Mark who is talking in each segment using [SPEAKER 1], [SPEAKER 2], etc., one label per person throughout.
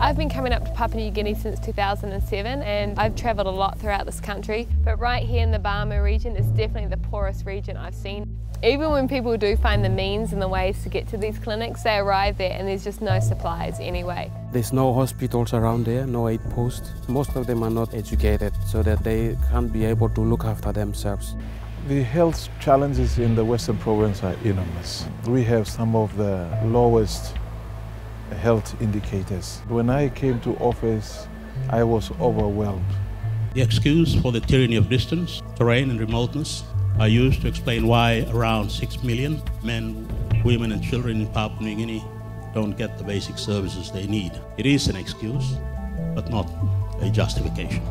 [SPEAKER 1] I've been coming up to Papua New Guinea since 2007 and I've travelled a lot throughout this country, but right here in the Barma region is definitely the poorest region I've seen. Even when people do find the means and the ways to get to these clinics, they arrive there and there's just no supplies anyway.
[SPEAKER 2] There's no hospitals around there, no aid posts. Most of them are not educated so that they can't be able to look after themselves.
[SPEAKER 3] The health challenges in the Western Province are enormous. We have some of the lowest health indicators. When I came to office, I was overwhelmed.
[SPEAKER 4] The excuse for the tyranny of distance, terrain and remoteness are used to explain why around 6 million men, women and children in Papua New Guinea don't get the basic services they need. It is an excuse, but not a justification.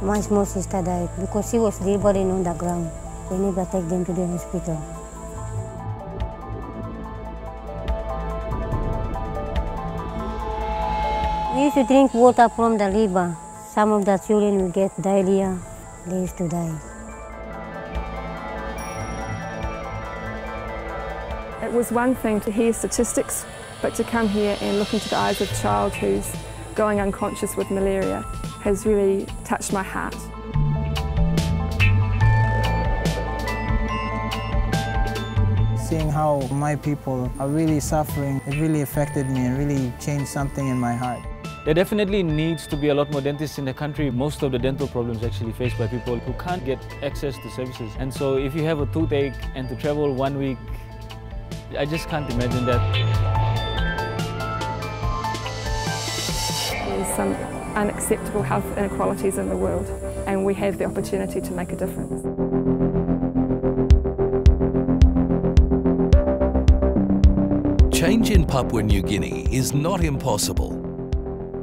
[SPEAKER 5] My small sister died because she was delivering on the ground. They never take them to the hospital. We used to drink water from the river. Some of the children will get diarrhea. They used to die.
[SPEAKER 6] It was one thing to hear statistics, but to come here and look into the eyes of a child who's going unconscious with malaria has really touched my heart.
[SPEAKER 7] Seeing how my people are really suffering, it really affected me and really changed something in my heart.
[SPEAKER 8] There definitely needs to be a lot more dentists in the country. Most of the dental problems actually faced by people who can't get access to services. And so if you have a toothache and to travel 1 week, I just can't imagine that.
[SPEAKER 6] There's some unacceptable health inequalities in the world, and we have the opportunity to make a difference.
[SPEAKER 9] Change in Papua New Guinea is not impossible.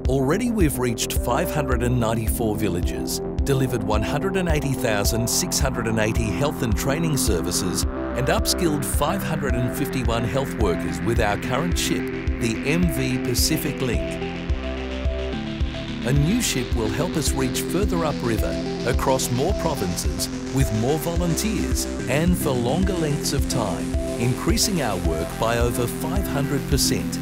[SPEAKER 9] Already we've reached 594 villages, delivered 180,680 health and training services and upskilled 551 health workers with our current ship, the MV Pacific Link. A new ship will help us reach further upriver, across more provinces, with more volunteers and for longer lengths of time, increasing our work by over 500%.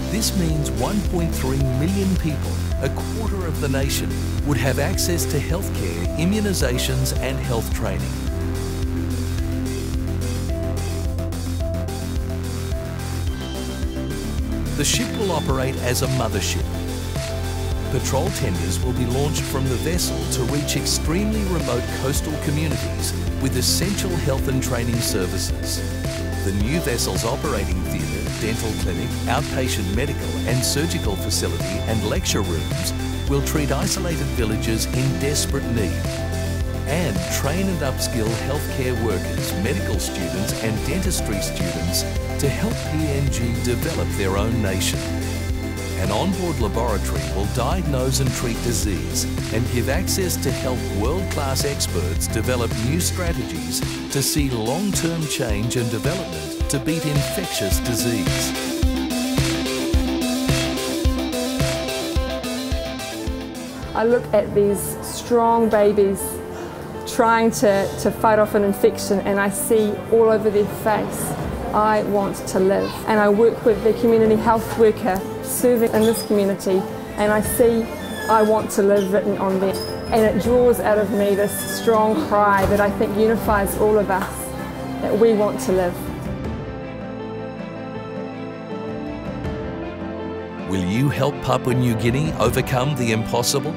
[SPEAKER 9] This means 1.3 million people, a quarter of the nation, would have access to healthcare, immunisations and health training. The ship will operate as a mothership. Patrol tenders will be launched from the vessel to reach extremely remote coastal communities with essential health and training services. The new vessel's operating theatre, dental clinic, outpatient medical and surgical facility and lecture rooms will treat isolated villages in desperate need and train and upskill healthcare workers, medical students and dentistry students to help PNG develop their own nation. An onboard laboratory will diagnose and treat disease and give access to help world-class experts develop new strategies to see long-term change and development to beat infectious disease.
[SPEAKER 6] I look at these strong babies trying to fight off an infection and I see all over their face, I want to live. And I work with the community health worker serving in this community and I see I want to live written on them. And it draws out of me this strong cry that I think unifies all of us, that we want to live.
[SPEAKER 9] Will you help Papua New Guinea overcome the impossible?